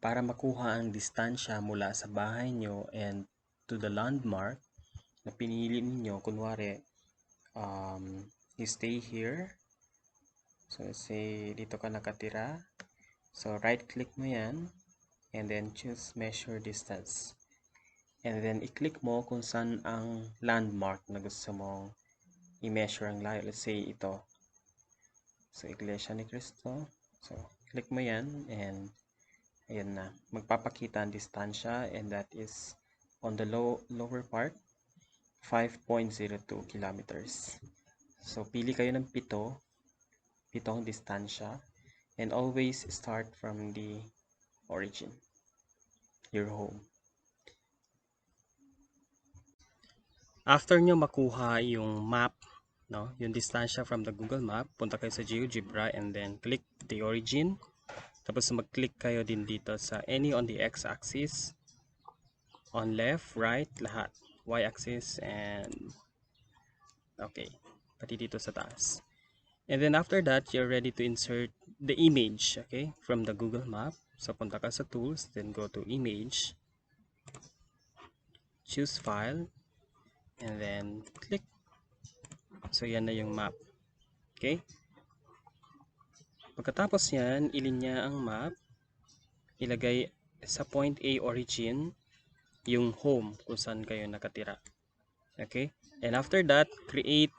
para makuha ang distansya mula sa bahay nyo and to the landmark na pinili ninyo, kunwari, you stay here. So, let's say, dito ka nakatira. So, right-click mo yan and then choose measure distance. And then, i-click mo kung saan ang landmark na gusto mong i-measure ang layo. Let's say, ito. So, Iglesia ni Cristo. So, click mo yan and ayan na. Magpapakita ang distansya and that is on the lower part, 5.02 kilometers. So, pili kayo ng pitong distansya and always start from the origin, your home. After nyo makuha yung map, no, yung distansya from the Google Map, punta kayo sa GeoGebra and then click the origin. Tapos mag-click kayo din dito sa any on the x-axis, on left, right, lahat, y-axis, and okay, pati dito sa taas. And then after that, you're ready to insert the image, okay, from the Google Map. So punta ka sa tools, then go to image, choose file, and then click. So yan na yung map. Okay? Pagkatapos yan, ilinya ang map, ilagay sa point A origin yung home kung saan kayo nakatira. Okay? And after that, create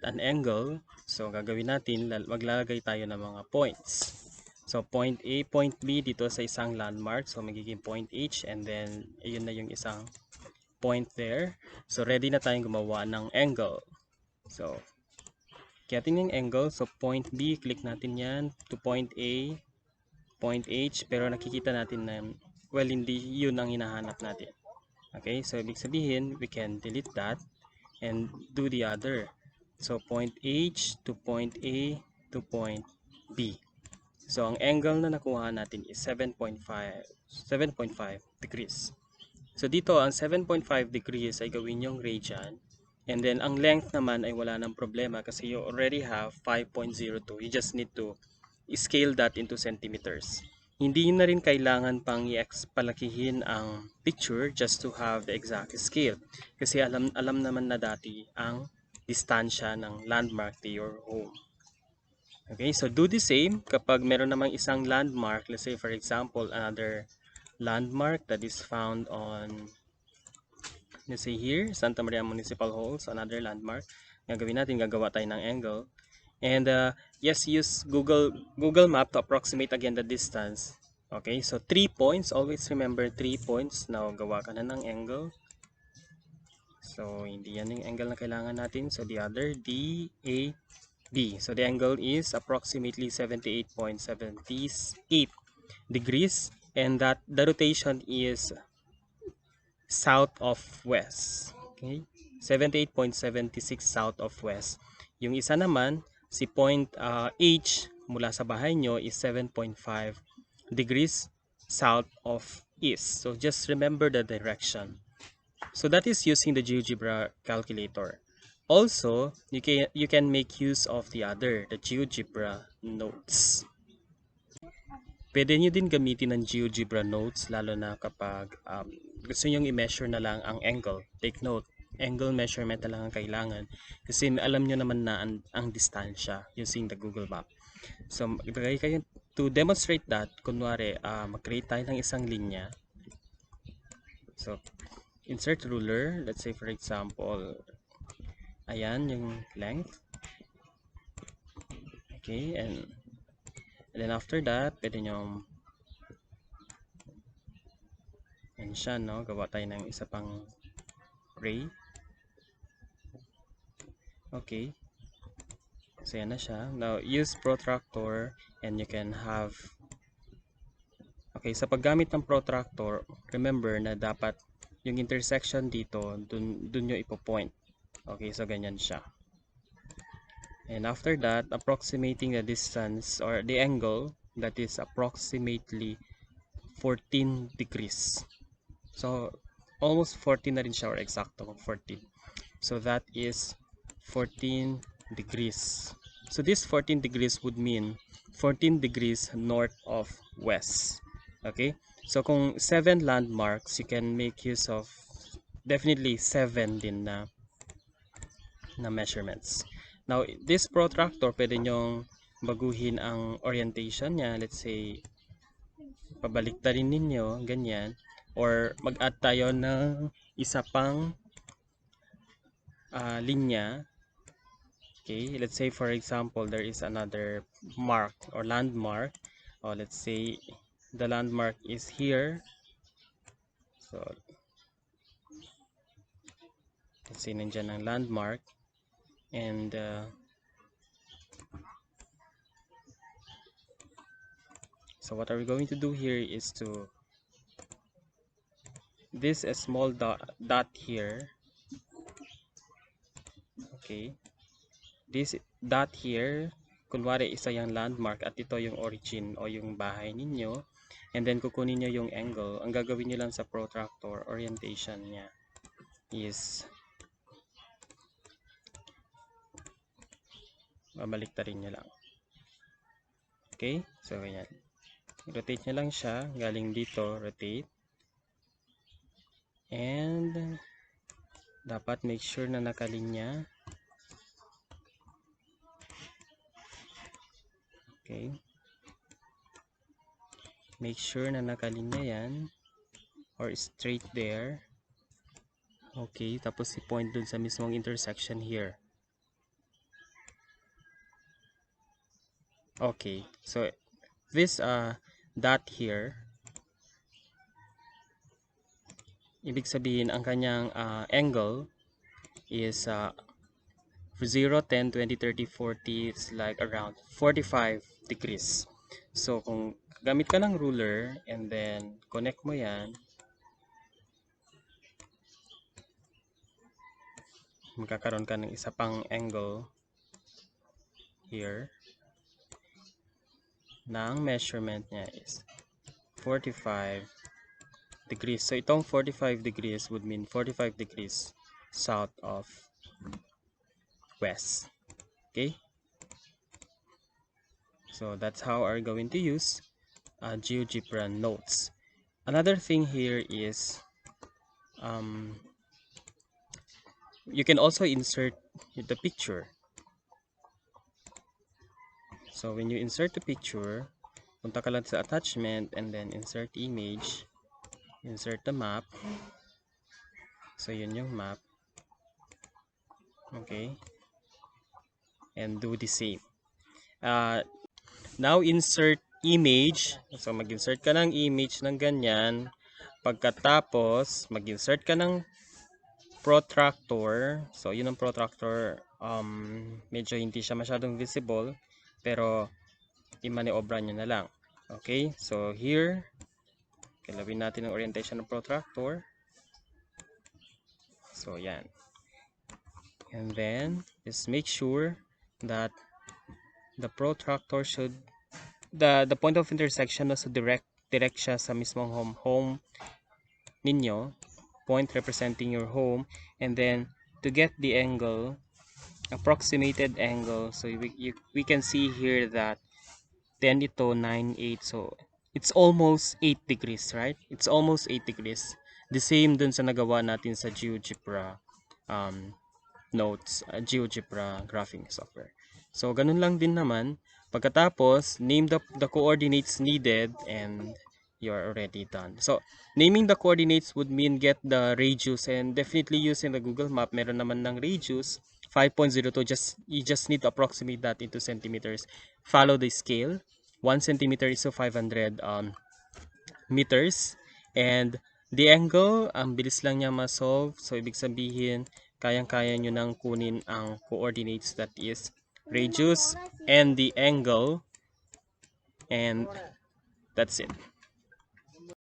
an angle. So gagawin natin, maglalagay tayo ng mga points. So point A, point B dito sa isang landmark. So magiging point H and then ayun na yung isang point there. So ready na tayong gumawa ng angle. So getting yung angle. So point B, click natin yan to point A, point H. Pero nakikita natin na well, hindi yun ang hinahanap natin. Okay, so ibig sabihin, we can delete that and do the other. So point H to point A to point B. So ang angle na nakuha natin is 7.5 degrees. So dito ang 7.5 degrees ay gawin yung radian. And then ang length naman ay wala nang problema kasi you already have 5.02. You just need to scale that into centimeters. Hindi na rin kailangan pang i-palakihin ang picture just to have the exact scale. Kasi alam naman na dati ang distansya ng landmark to your home. Okay, so do the same kapag meron namang isang landmark, let's say for example, another landmark that is found on, let's say here, Santa Maria Municipal Halls, another landmark. Gagawin natin, gagawa tayo ng angle. And yes, use Google Map to approximate again the distance. Okay, so 3 points, always remember 3 points. Now, gawa ka na ng angle. So, hindi yan yung angle na kailangan natin. So, the other, D, A, B. So the angle is approximately 78.78 degrees and that the rotation is south of west. Okay? 78.76 south of west. Yung isa naman, si point H mula sa bahay nyo is 7.5 degrees south of east. So just remember the direction. So that is using the GeoGebra calculator. Also, you can make use of the GeoGebra notes. Pwede nyo din gamitin ng GeoGebra notes lalo na kapag gusto nyo i-measure na lang ang angle. Take note, angle measurement na lang ang kailangan kasi alam nyo naman na ang distansya using the Google Map. So, ibigay kayo to demonstrate that, kunwari, mag-create tayo ng isang linya. So, insert ruler, let's say for example, ayan yung length. Okay, and then after that, pwede nyo yan siya, no? Gawa tayo ng isa pang ray. Okay. So yan na siya. Now, use protractor and you can have okay, sa paggamit ng protractor, remember na dapat yung intersection dito, dun nyo ipo-point. Okay, so ganyan siya. And after that, approximating the distance or the angle, that is approximately 14 degrees. So, almost 14 na rin siya or eksakto 14. So, that is 14 degrees. So this 14 degrees would mean 14 degrees north of west. Okay? So kung 7 landmarks, you can make use of definitely 7 din na measurements. Now, this protractor, pwede nyong baguhin ang orientation niya. Let's say, pabaliktarin ninyo, ganyan. Or mag-add tayo ng isa pang linya. Okay, let's say for example, there is another mark or landmark. Or let's say the landmark is here. So, let's say nandyan ang landmark. And so what are we going to do here is to this a small dot here. Okay, this dot here, kunwari isa yung landmark at ito yung origin o yung bahay ninyo, and then kukunin nyo yung angle. Ang gagawin nyo lang sa protractor orientation niya is babaliktarin nyo lang. Okay, so ganyan, rotate nyo lang siya galing dito, rotate, and dapat make sure na nakalinya. Okay, make sure na nakalinya yan or straight there. Okay, tapos i-point dun sa mismong intersection here. Okay, so this dot here, ibig sabihin ang kanyang angle is 0, 10, 20, 30, 40, it's like around 45 degrees. So kung gamit ka ng ruler and then connect mo yan, magkakaroon ka ng isa pang angle here. Na ang measurement niya is 45 degrees. So itong 45 degrees would mean 45 degrees south of west. Okay? So that's how we're going to use GeoGebra notes. Another thing here is you can also insert the picture. So when you insert the picture, punta ka lang sa attachment and then insert image, insert the map. So yun yung map. Okay, and do the same. Now insert image. So mag-insert ka ng image ng ganyan. Pagkatapos mag-insert ka ng protractor. So yun ang protractor, medyo hindi siya masyadong visible, pero i-maniobra nyo na lang. Okay, so here kalawin natin ang orientation ng protractor. So yan. And then just make sure that the protractor should the point of intersection na sa direct siya sa mismong home ninyo, point representing your home, and then to get the angle, approximated angle, so we can see here that 10 ito, 9, 8, so it's almost 8 degrees, right? It's almost 8 degrees. The same dun sa nagawa natin sa GeoGebra notes, GeoGebra graphing software. So ganun lang din naman. Pagkatapos, name the coordinates needed and you're already done. So naming the coordinates would mean get the radius, and definitely using the Google Map, meron naman ng radius 5.02. You just need to approximate that into centimeters. Follow the scale. 1 centimeter is to 500 meters. And the angle, ang bilis lang niya ma-solve. So ibig sabihin, kayang-kaya nyo nang kunin ang coordinates, that is radius and the angle, and that's it.